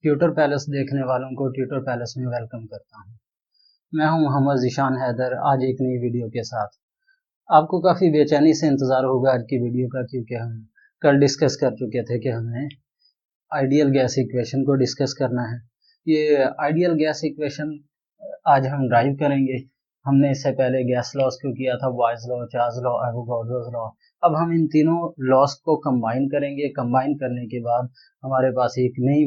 Tutor palace देखने वालों को ट्यूटर पैलेस में वेलकम करता हूँ। मैं हूँ मोहम्मद ज़ीशान हैदर, आज एक नई वीडियो के साथ। आपको काफ़ी बेचैनी से इंतज़ार होगा आज की वीडियो का, क्योंकि हम कल डिस्कस कर चुके थे कि हमें आइडियल गैस इक्वेशन को डिस्कस करना है। ये आइडियल गैस इक्वेशन आज हम ड्राइव करेंगे। हमने इससे पहले गैस लॉस को किया था, boys law, Charles law, Avogadro's law. अब हम इन तीनों लॉस को कंबाइन करेंगे। कंबाइन करने के बाद हमारे पास एक नई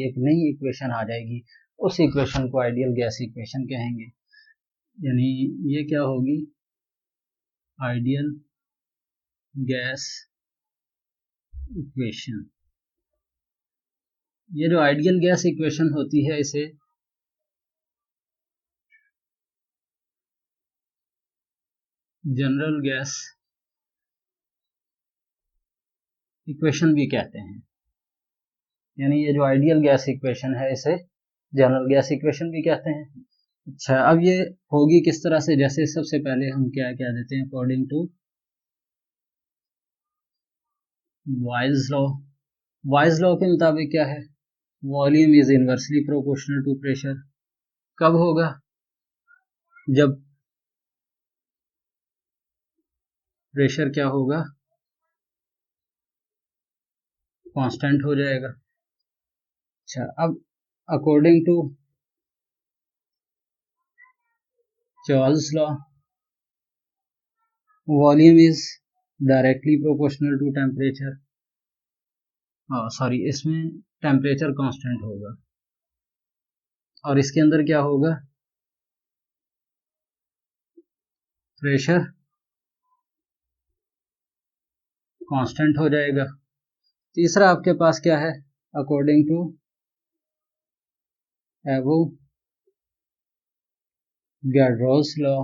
एक नई इक्वेशन आ जाएगी। उस इक्वेशन को आइडियल गैस इक्वेशन कहेंगे। यानी ये क्या होगी? Ideal gas equation. ये जो आइडियल गैस इक्वेशन होती है, इसे जनरल गैस इक्वेशन भी कहते हैं। यानी ये जो आइडियल गैस इक्वेशन है, इसे जनरल गैस इक्वेशन भी कहते हैं। अच्छा, अब ये होगी किस तरह से? जैसे सबसे पहले हम क्या कह देते हैं, according to Boyle's law. Boyle's law के मुताबिक क्या है? Volume is inversely proportional to pressure. कब होगा? जब प्रेशर क्या होगा? कांस्टेंट हो जाएगा। अच्छा, अब according to Charles law, volume is directly proportional to temperature. इसमें टेम्परेचर कांस्टेंट होगा और इसके अंदर क्या होगा? प्रेशर कांस्टेंट हो जाएगा। तीसरा आपके पास क्या है? According to Avogadro's law.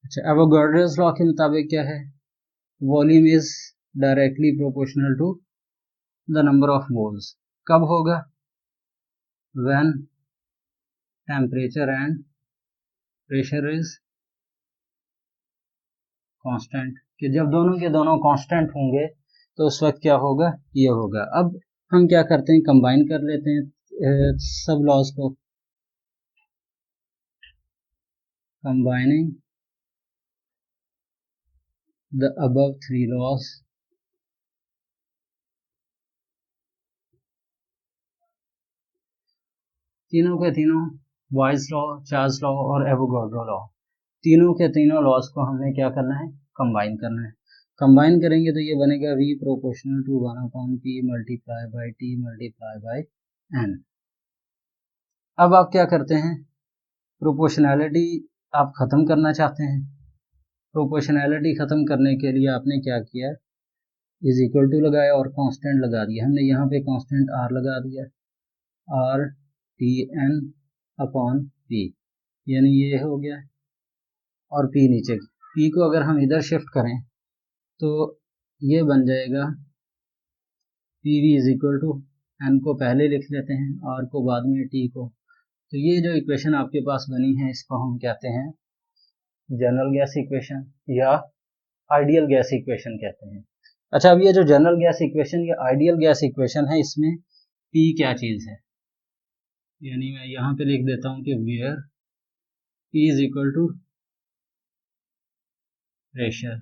अच्छा, एवोगाड्रोस लॉ के मुताबिक क्या है? Volume is directly proportional to the number of moles. कब होगा? When temperature and pressure is constant. कि जब दोनों के दोनों कांस्टेंट होंगे तो उस वक्त क्या होगा? ये होगा। अब हम क्या करते हैं, कंबाइन कर लेते हैं सब लॉज को। Combining the above three laws तीनों के तीनों, बॉयल्स लॉ, चार्ल्स लॉ और एवोगाड्रो लॉ, तीनों के तीनों लॉज को हमने क्या करना है? कंबाइन करना है। कंबाइन करेंगे तो ये बनेगा V proportional to 1/P multiply by T multiply by N। अब आप क्या करते हैं? प्रोपोर्शनैलिटी आप ख़त्म करना चाहते हैं। प्रोपोर्शनैलिटी ख़त्म करने के लिए आपने क्या किया? इज इक्वल टू लगाया और कांस्टेंट लगा दिया। हमने यहाँ पे कांस्टेंट R लगा दिया, R T N upon P, यानी ये हो गया। और P नीचे, P को अगर हम इधर शिफ्ट करें तो ये बन जाएगा PV is equal to, N को पहले लिख लेते हैं, R को बाद में, T को। तो ये जो इक्वेशन आपके पास बनी है, इसको हम कहते हैं जनरल गैस इक्वेशन या आइडियल गैस इक्वेशन कहते हैं। अच्छा, अब ये जो जनरल गैस इक्वेशन या आइडियल गैस इक्वेशन है, इसमें P क्या चीज़ है? यानी मैं यहाँ पे लिख देता हूँ कि where P is equal to pressure.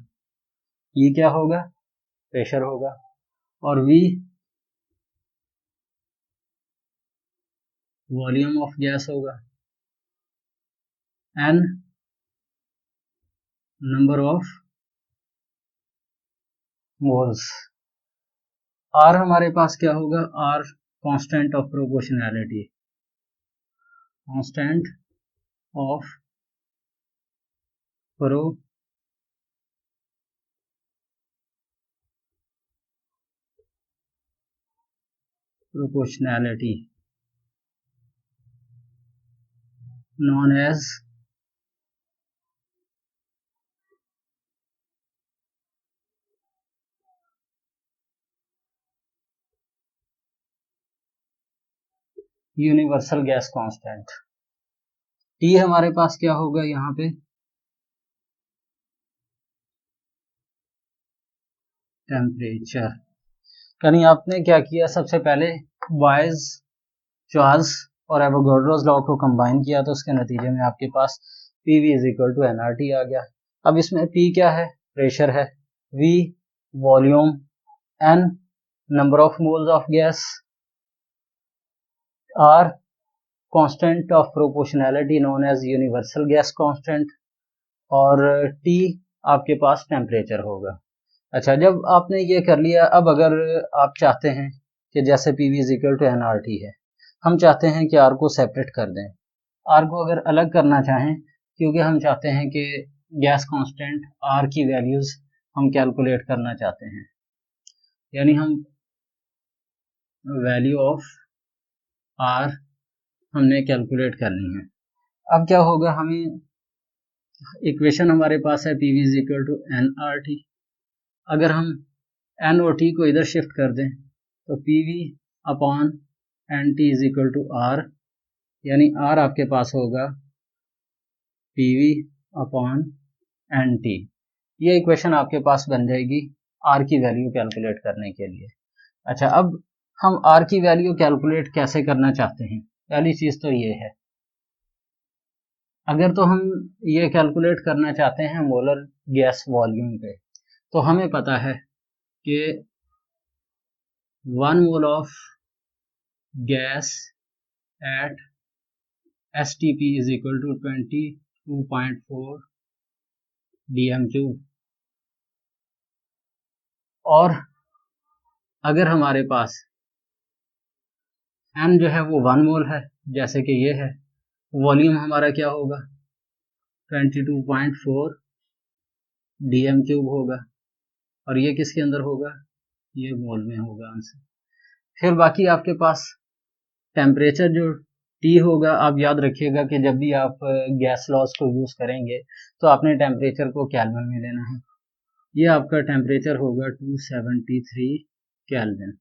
P क्या होगा? प्रेशर होगा। और V वॉल्यूम ऑफ गैस होगा। N number of moles. R हमारे पास क्या होगा? R constant of proportionality, constant of proportionality known as universal gas constant. T हमारे पास क्या होगा यहाँ पे? टेम्परेचर। यानी आपने क्या किया? सबसे पहले बॉयज, चार्ल्स और एवोगाड्रोस लॉ को कंबाइन किया तो उसके नतीजे में आपके पास PV is equal to nRT आ गया। अब इसमें P क्या है? प्रेशर है, V volume, N number of moles of gas, R constant of proportionality known as universal gas constant, और T आपके पास टेम्परेचर होगा। अच्छा, जब आपने ये कर लिया, अब अगर आप चाहते हैं कि जैसे PV is equal to nRT है, हम चाहते हैं कि R को सेपरेट कर दें। R को अगर अलग करना चाहें, क्योंकि हम चाहते हैं कि गैस कांस्टेंट R की वैल्यूज हम कैलकुलेट करना चाहते हैं, यानी हम वैल्यू ऑफ R हमने कैलकुलेट करनी है। अब क्या होगा, हमें इक्वेशन हमारे पास है PV is equal to nRT। अगर हम N और T को इधर शिफ्ट कर दें तो PV upon NT is equal to R, यानी R आपके पास होगा PV अपॉन NT। ये इक्वेशन आपके पास बन जाएगी R की वैल्यू कैलकुलेट करने के लिए। अच्छा, अब हम R की वैल्यू कैलकुलेट कैसे करना चाहते हैं? पहली चीज तो ये है, अगर तो हम ये कैलकुलेट करना चाहते हैं मोलर गैस वॉल्यूम पे, तो हमें पता है कि 1 mole of gas at STP is equal to 22.4 dm³। और अगर हमारे पास N जो है वो 1 मोल है, जैसे कि ये है, वॉल्यूम हमारा क्या होगा? 22.4 dm³ होगा, और ये किसके अंदर होगा? ये मोल में होगा आंसर। फिर बाकी आपके पास टेम्परेचर जो T होगा, आप याद रखिएगा कि जब भी आप गैस लॉज को यूज करेंगे तो आपने टेम्परेचर को केल्विन में लेना है। ये आपका टेम्परेचर होगा 273 केल्विन,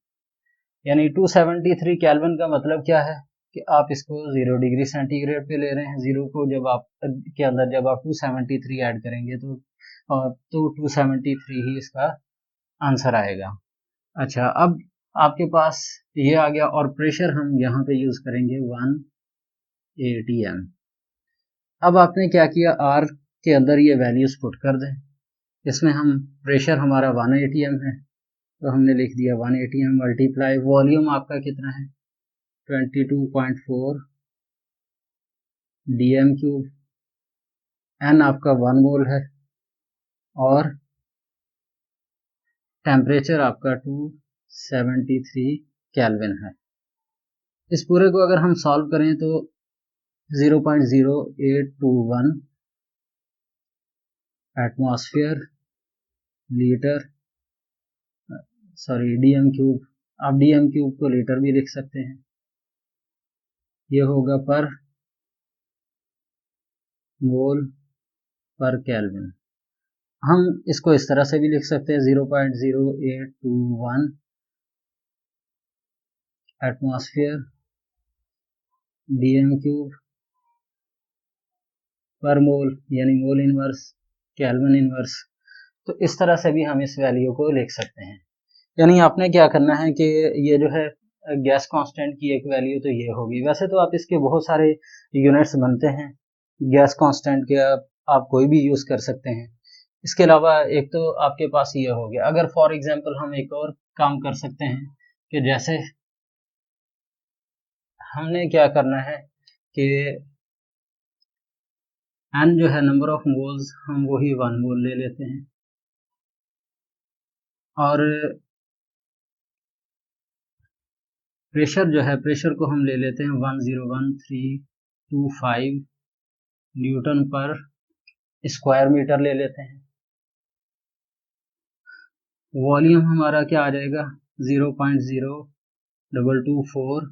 यानी 273 केल्विन का मतलब क्या है कि आप इसको 0 डिग्री सेंटीग्रेड पे ले रहे हैं। 0 को जब आप के अंदर जब आप 273 ऐड करेंगे तो 273 ही इसका आंसर आएगा। अच्छा, अब आपके पास ये आ गया, और प्रेशर हम यहाँ पे यूज करेंगे 1 atm। अब आपने क्या किया, R के अंदर ये वैल्यूज पुट कर दें। इसमें हम प्रेशर हमारा 1 atm है, तो हमने लिख दिया 1 atm मल्टीप्लाई वॉल्यूम आपका कितना है? 22.4 dm³, N आपका 1 मोल है, और टेम्परेचर आपका 273 केल्विन है। इस पूरे को अगर हम सॉल्व करें तो 0.0821 एटमॉस्फेयर लीटर, सॉरी dm³, आप dm³ को लीटर भी लिख सकते हैं, ये होगा पर मोल पर केल्विन। हम इसको इस तरह से भी लिख सकते हैं 0.0821 एटमॉस्फेयर dm³ पर मोल, यानी मोल इनवर्स केल्विन इनवर्स। तो इस तरह से भी हम इस वैल्यू को लिख सकते हैं। यानी आपने क्या करना है कि ये जो है गैस कांस्टेंट की एक वैल्यू तो ये होगी। वैसे तो आप इसके बहुत सारे यूनिट्स बनते हैं गैस कांस्टेंट के, आप कोई भी यूज कर सकते हैं। इसके अलावा एक तो आपके पास ये हो गया। अगर फॉर एग्जांपल हम एक और काम कर सकते हैं कि जैसे हमने क्या करना है कि N जो है नंबर ऑफ मोल्स, हम वही 1 मोल ले लेते हैं, और प्रेशर जो है, प्रेशर को हम ले लेते हैं 101,325 न्यूटन पर स्क्वायर मीटर ले लेते हैं। वॉल्यूम हमारा क्या आ जाएगा? 0.0224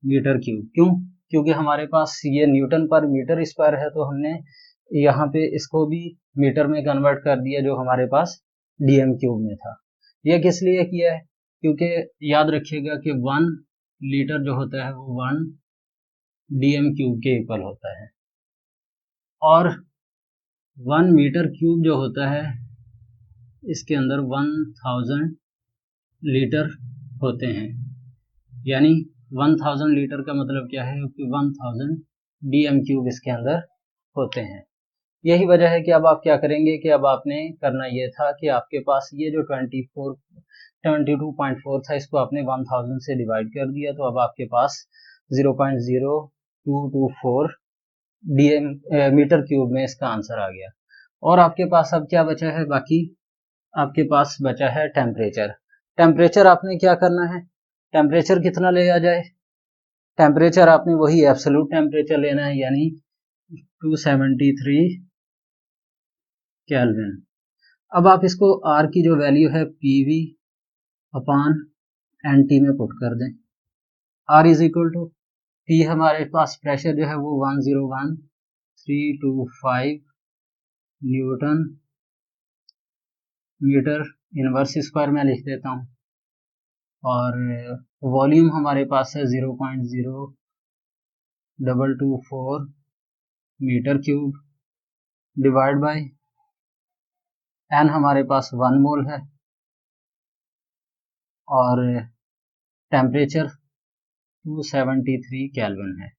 मीटर क्यूब। क्यों? क्योंकि हमारे पास ये न्यूटन पर मीटर स्क्वायर है, तो हमने यहाँ पे इसको भी मीटर में कन्वर्ट कर दिया जो हमारे पास dm³ में था। ये किस लिए किया है? क्योंकि याद रखिएगा कि 1 लीटर जो होता है वो 1 dm³ के इक्वल होता है, और 1 मीटर क्यूब जो होता है इसके अंदर 1000 लीटर होते हैं। यानी 1000 लीटर का मतलब क्या है कि 1000 डीएम क्यूब इसके अंदर होते हैं। यही वजह है कि अब आप क्या करेंगे कि अब आपने करना ये था कि आपके पास ये जो 22.4 था इसको आपने 1000 से डिवाइड कर दिया, तो अब आपके पास 0.0224 डीएम मीटर क्यूब में इसका आंसर आ गया। और आपके पास अब क्या बचा है, बाकी आपके पास बचा है टेम्परेचर। टेम्परेचर आपने क्या करना है, टेम्परेचर कितना ले आ जाए, टेम्परेचर आपने वही एब्सोल्यूट टेम्परेचर लेना है, यानी 273 केल्विन। अब आप इसको आर की जो वैल्यू है पीवी अपान एनटी में पुट कर दें। R is equal to P, हमारे पास प्रेशर जो है वो 101,325 न्यूटन मीटर इनवर्स स्क्वायर में लिख देता हूँ, और वॉल्यूम हमारे पास है 0.0224 metre cube divide by N हमारे पास 1 मोल है, और टेम्परेचर 273 केल्विन है।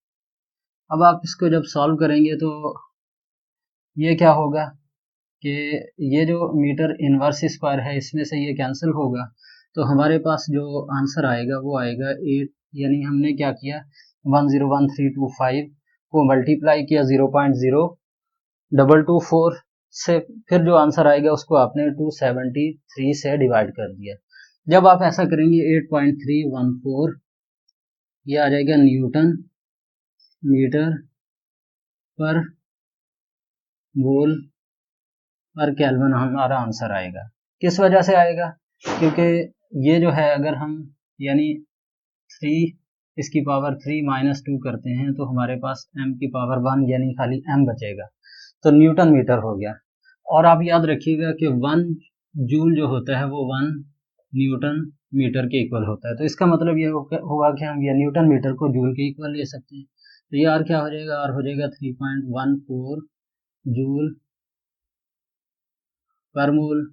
अब आप इसको जब सॉल्व करेंगे तो ये क्या होगा कि ये जो मीटर इनवर्स स्क्वायर है इसमें से ये कैंसिल होगा, तो हमारे पास जो आंसर आएगा वो आएगा 8, यानी हमने क्या किया 101325 को मल्टीप्लाई किया 0.0224 से, फिर जो आंसर आएगा उसको आपने 273 से डिवाइड कर दिया। जब आप ऐसा करेंगे 8.314 ये आ जाएगा न्यूटन मीटर पर मोल पर केल्विन हमारा आंसर आएगा। किस वजह से आएगा, क्योंकि ये जो है अगर हम यानी 3 इसकी पावर 3 माइनस 2 करते हैं तो हमारे पास m की पावर 1 यानी खाली m बचेगा, तो न्यूटन मीटर हो गया। और आप याद रखिएगा कि 1 जूल जो होता है वो 1 न्यूटन मीटर के इक्वल होता है, तो इसका मतलब ये होगा कि हम ये न्यूटन मीटर को जूल के इक्वल ले सकते हैं। तो ये आर क्या हो जाएगा, आर हो जाएगा 3.14 जूल पर मोल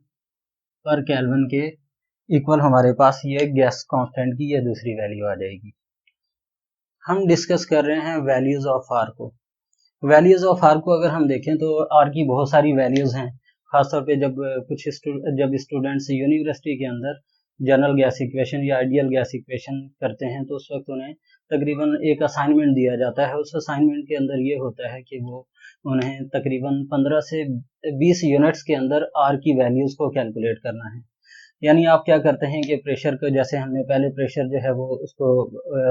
पर केल्विन के इक्वल हमारे पास ये गैस कांस्टेंट की ये दूसरी वैल्यू आ जाएगी। हम डिस्कस कर रहे हैं वैल्यूज ऑफ आर को। वैल्यूज ऑफ आर को अगर हम देखें तो आर की बहुत सारी वैल्यूज हैं, खासतौर पे जब स्टूडेंट्स यूनिवर्सिटी के अंदर जनरल गैस इक्वेशन या आइडियल गैस इक्वेशन करते हैं तो उस वक्त उन्हें तकरीबन एक असाइनमेंट दिया जाता है। उस असाइनमेंट के अंदर ये होता है कि वो उन्हें तकरीबन 15 से 20 यूनिट्स के अंदर आर की वैल्यूज को कैलकुलेट करना है। यानी आप क्या करते हैं कि प्रेशर को, जैसे हमने पहले प्रेशर जो है वो उसको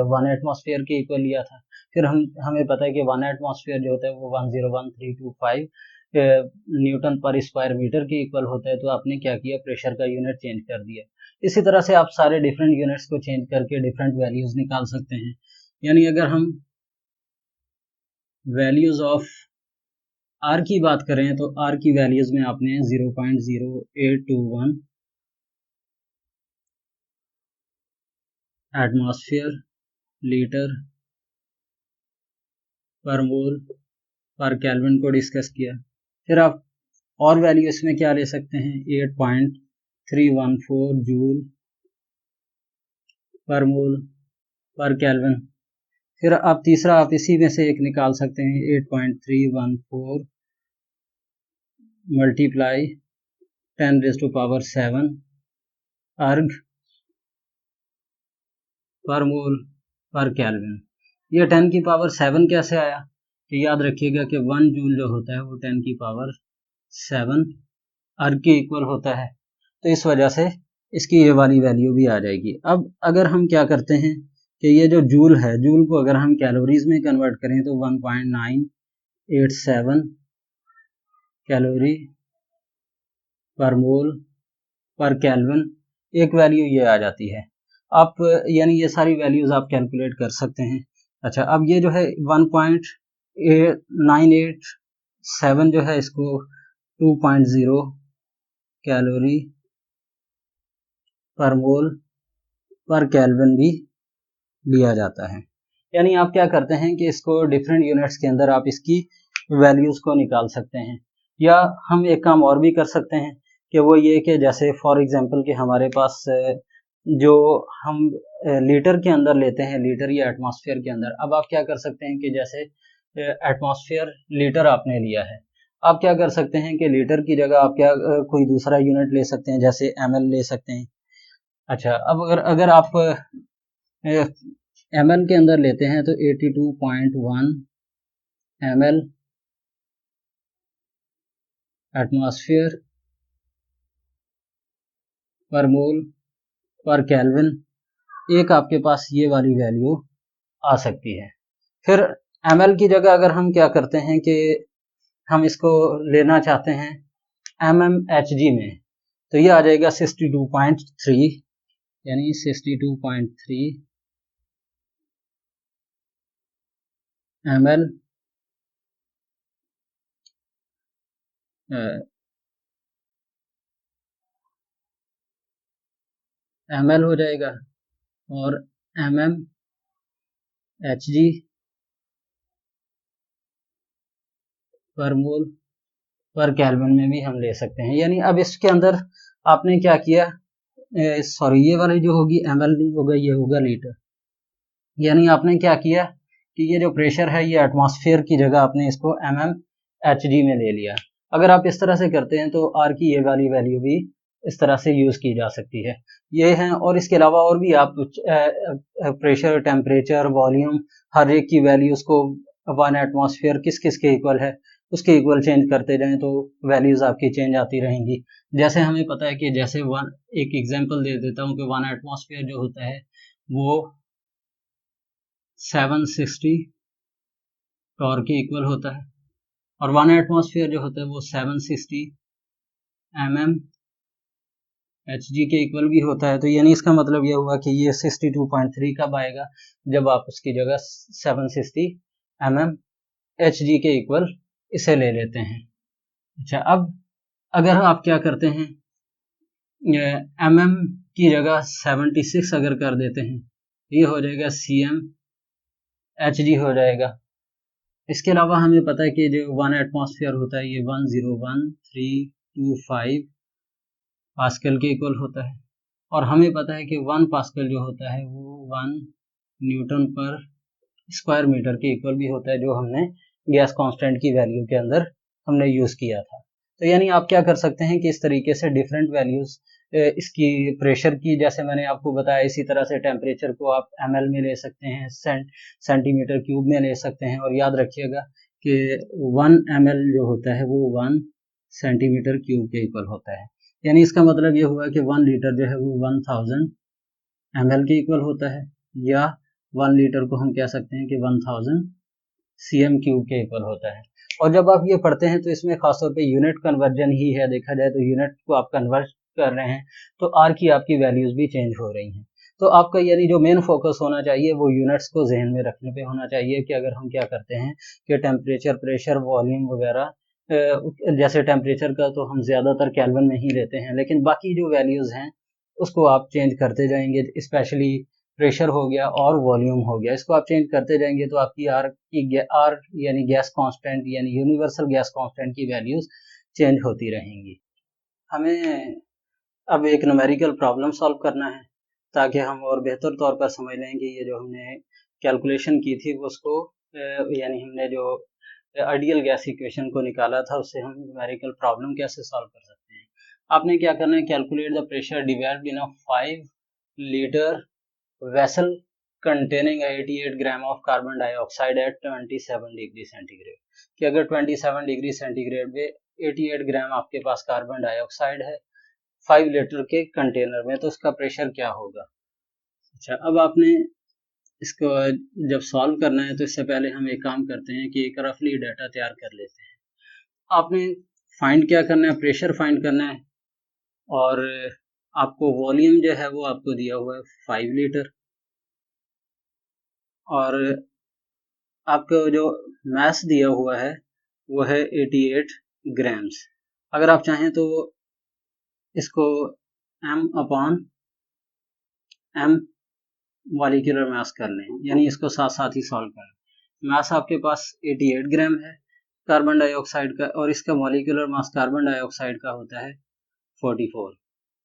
1 एटमॉस्फेयर के इक्वल लिया था, फिर हमें पता है कि 1 एटमॉस्फेयर जो होता है वो 101,325 न्यूटन पर स्क्वायर मीटर के इक्वल होता है, तो आपने क्या किया प्रेशर का यूनिट चेंज कर दिया। इसी तरह से आप सारे डिफरेंट यूनिट्स को चेंज करके डिफरेंट वैल्यूज निकाल सकते हैं। यानी अगर हम वैल्यूज ऑफ आर की बात करें तो आर की वैल्यूज में आपने 0.0821 एटमॉस्फेयर लीटर पर मोल पर केल्विन को डिस्कस किया। फिर आप और वैल्यू इसमें क्या ले सकते हैं, 8.314 जूल पर मोल पर केल्विन। फिर आप तीसरा आप इसी में से एक निकाल सकते हैं 8.314 मल्टीप्लाई 10⁻⁷ अर्ग पर मोल पर केल्विन। ये 10⁻⁷ कैसे आया, तो याद रखिएगा कि 1 जूल जो होता है वो 10⁻⁷ अर्ग के इक्वल होता है, तो इस वजह से इसकी ये वाली वैल्यू भी आ जाएगी। अब अगर हम क्या करते हैं कि ये जो जूल है, जूल को अगर हम कैलोरीज में कन्वर्ट करें तो 1.987 कैलोरी पर मोल पर केल्विन एक वैल्यू ये आ जाती है। आप यानी ये सारी वैल्यूज आप कैलकुलेट कर सकते हैं। अच्छा, अब ये जो है 1.987 जो है इसको 2.0 कैलोरी पर मोल पर केल्विन भी लिया जाता है। यानी आप क्या करते हैं कि इसको डिफरेंट यूनिट्स के अंदर आप इसकी वैल्यूज को निकाल सकते हैं। या हम एक काम और भी कर सकते हैं कि वो ये कि जैसे फॉर एग्जांपल कि हमारे पास जो हम लीटर के अंदर लेते हैं, लीटर या एटमॉस्फेयर के अंदर। अब आप क्या कर सकते हैं कि जैसे एटमॉस्फेयर लीटर आपने लिया है, आप क्या कर सकते हैं कि लीटर की जगह आप क्या कोई दूसरा यूनिट ले सकते हैं, जैसे ml ले सकते हैं। अच्छा, अब अगर अगर आप ml के अंदर लेते हैं तो 82.1 ml एटमॉस्फेयर पर मोल पर केल्विन, एक आपके पास ये वाली वैल्यू आ सकती है। फिर ml की जगह अगर हम क्या करते हैं कि हम इसको लेना चाहते हैं mmHg में, तो ये आ जाएगा 62.3, यानी 62.3 ml ml हो जाएगा, और mmHg पर मोल पर केल्विन में भी हम ले सकते हैं। यानी अब इसके अंदर आपने क्या किया, सॉरी ये वाली जो होगी ml नहीं होगा, ये होगा लीटर। यानी आपने क्या किया कि ये जो प्रेशर है ये एटमॉस्फेयर की जगह आपने इसको mmHg में ले लिया। अगर आप इस तरह से करते हैं तो R की ये वाली वैल्यू भी इस तरह से यूज़ की जा सकती है। ये हैं, और इसके अलावा और भी आप प्रेशर, टेम्परेचर, वॉल्यूम, हर एक की वैल्यूज़ को 1 एटमॉस्फेयर किस किस के इक्वल है उसके इक्वल चेंज करते जाएं तो वैल्यूज़ आपकी चेंज आती रहेंगी। जैसे हमें पता है कि जैसे एक एग्जांपल दे देता हूँ कि 1 एटमॉस्फेयर जो होता है वो 760 टॉर के इक्वल होता है, और 1 एटमॉस्फेयर जो होता है वो 760 mm Hg के इक्वल भी होता है। तो यानी इसका मतलब यह हुआ कि ये 62.3 कब आएगा, जब आप उसकी जगह 760 mm Hg के इक्वल इसे ले लेते हैं। अच्छा, अब अगर आप क्या करते हैं, mm की जगह 76 अगर कर देते हैं, ये हो जाएगा cm Hg हो जाएगा। इसके अलावा हमें पता है कि जो 1 एटमॉस्फेयर होता है ये 101,325 पास्कल के इक्वल होता है, और हमें पता है कि 1 पास्कल जो होता है वो 1 न्यूटन पर स्क्वायर मीटर के इक्वल भी होता है, जो हमने गैस कांस्टेंट की वैल्यू के अंदर हमने यूज़ किया था। तो यानी आप क्या कर सकते हैं कि इस तरीके से डिफरेंट वैल्यूज़ इसकी प्रेशर की, जैसे मैंने आपको बताया, इसी तरह से टेम्परेचर को आप ml में ले सकते हैं, सेंटीमीटर क्यूब में ले सकते हैं, और याद रखिएगा कि 1 ml जो होता है वो 1 सेंटीमीटर क्यूब के इक्वल होता है। यानी इसका मतलब ये हुआ कि 1 लीटर जो है वो 1000 ml के इक्वल होता है, या 1 लीटर को हम कह सकते हैं कि 1000 cm क्यूब के इक्वल होता है। और जब आप ये पढ़ते हैं तो इसमें खासतौर पे यूनिट कन्वर्जन ही है, देखा जाए तो यूनिट को आप कन्वर्ट कर रहे हैं तो आर की आपकी वैल्यूज भी चेंज हो रही हैं। तो आपका यानी जो मेन फोकस होना चाहिए वो यूनिट्स को जहन में रखने पे होना चाहिए कि अगर हम क्या करते हैं कि टेम्परेचर, प्रेशर, वॉल्यूम वगैरह, जैसे टेम्परेचर का तो हम ज़्यादातर केल्विन में ही लेते हैं, लेकिन बाकी जो वैल्यूज़ हैं उसको आप चेंज करते जाएंगे। स्पेशली प्रेशर हो गया और वॉल्यूम हो गया, इसको आप चेंज करते जाएंगे तो आपकी आर यानी गैस कांस्टेंट यानी यूनिवर्सल गैस कांस्टेंट की वैल्यूज चेंज होती रहेंगी। हमें अब एक न्यूमेरिकल प्रॉब्लम सॉल्व करना है ताकि हम और बेहतर तौर पर समझ लें कि ये जो हमने कैलकुलेशन की थी उसको यानी हमने जो आइडियल गैस इक्वेशन को निकाला था उससे हम न्यूमेरिकल प्रॉब्लम कैसे सॉल्व कर सकते हैं। आपने क्या करना है, calculate the pressure developed in a 5 litre vessel containing 88 gram of carbon dioxide at 27 degree centigrade, कि अगर 27 डिग्री सेंटीग्रेड में 88 ग्राम आपके पास कार्बन डाइऑक्साइड है 5 लीटर के कंटेनर में, तो उसका प्रेशर क्या होगा। अच्छा, अब आपने इसको जब सॉल्व करना है तो इससे पहले हम एक काम करते हैं कि एक रफली डाटा तैयार कर लेते हैं। आपने फाइंड क्या करना है, प्रेशर फाइंड करना है, और आपको वॉल्यूम जो है वो आपको दिया हुआ है 5 लीटर, और आपको जो मास दिया हुआ है वो है 88 ग्राम्स। अगर आप चाहें तो इसको m upon m molecular mass कर लें, यानी इसको साथ साथ ही सॉल्व करें। मास आपके पास 88 ग्राम है कार्बन डाइऑक्साइड का, और इसका मॉलिक्यूलर मास कार्बन डाइऑक्साइड का होता है 44।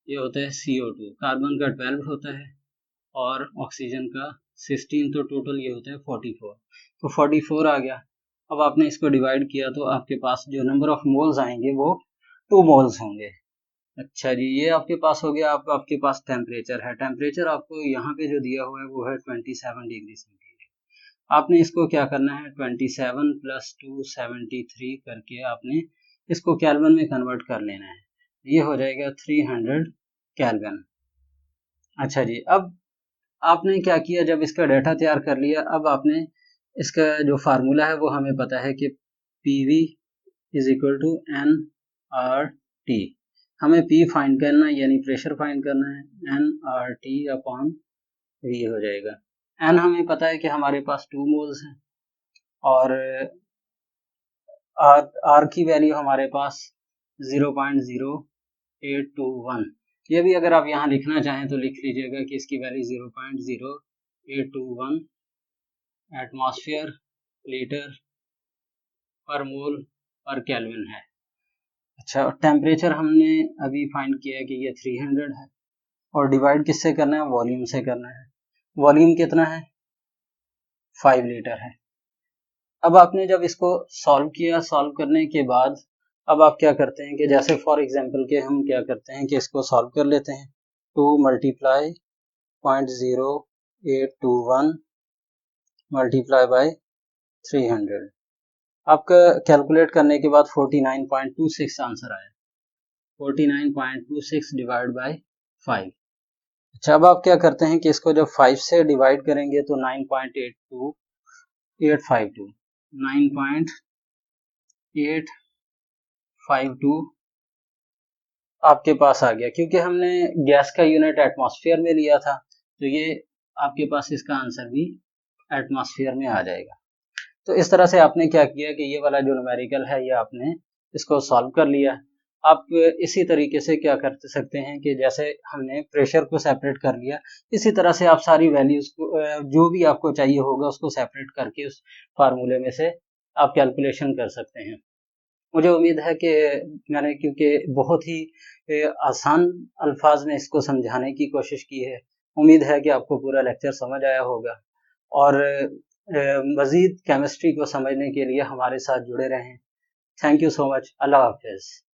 ये होता है CO2, कार्बन का 12 होता है और ऑक्सीजन का 16, तो टोटल ये होता है 44। तो 44 आ गया। अब आपने इसको डिवाइड किया तो आपके पास जो नंबर ऑफ मोल्स आएंगे वो 2 मोल्स होंगे। अच्छा जी, ये आपके पास हो गया। आपके पास टेम्परेचर है। टेम्परेचर आपको यहाँ पे जो दिया हुआ है वो है 27 डिग्री सेंटीग्रेड। आपने इसको क्या करना है, 27 + 2 73 करके आपने इसको केल्विन में कन्वर्ट कर लेना है। ये हो जाएगा 300 केल्विन। अच्छा जी, अब आपने क्या किया, जब इसका डाटा तैयार कर लिया, अब आपने इसका जो फार्मूला है वो हमें पता है कि PV = nRT। हमें P फाइंड करना है, यानी प्रेशर फाइंड करना है। nRT/V हो जाएगा। N हमें पता है कि हमारे पास 2 मोल्स हैं और R की वैल्यू हमारे पास 0.0821। ये भी अगर आप यहाँ लिखना चाहें तो लिख लीजिएगा कि इसकी वैल्यू 0.0821 एटमॉस्फेयर लीटर पर मोल पर केल्विन है। अच्छा, टेम्परेचर हमने अभी फाइंड किया है कि ये 300 है और डिवाइड किससे करना है, वॉल्यूम से करना है। वॉल्यूम कितना है, 5 लीटर है। अब आपने जब इसको सॉल्व किया, सॉल्व करने के बाद अब आप क्या करते हैं कि जैसे फॉर एग्जांपल के हम क्या करते हैं कि इसको सॉल्व कर लेते हैं। 2 × 0.0821 × 300, आपका कैलकुलेट करने के बाद 49.26 आंसर आया। 49.26 डिवाइड बाय 5। अच्छा, अब आप क्या करते हैं कि इसको जब 5 से डिवाइड करेंगे तो 9.852 9.852 आपके पास आ गया, क्योंकि हमने गैस का यूनिट एटमॉस्फेयर में लिया था, तो ये आपके पास इसका आंसर भी एटमॉस्फेयर में आ जाएगा। तो इस तरह से आपने क्या किया कि ये वाला जो न्यूमेरिकल है ये आपने इसको सॉल्व कर लिया। आप इसी तरीके से क्या कर सकते हैं कि जैसे हमने प्रेशर को सेपरेट कर लिया, इसी तरह से आप सारी वैल्यूज को जो भी आपको चाहिए होगा उसको सेपरेट करके उस फार्मूले में से आप कैलकुलेशन कर सकते हैं। मुझे उम्मीद है कि मैंने, क्योंकि बहुत ही आसान अल्फाज में इसको समझाने की कोशिश की है, उम्मीद है कि आपको पूरा लेक्चर समझ आया होगा। और मज़ीद केमिस्ट्री को समझने के लिए हमारे साथ जुड़े रहें। Thank you so much. अल्लाह हाफ़िज़।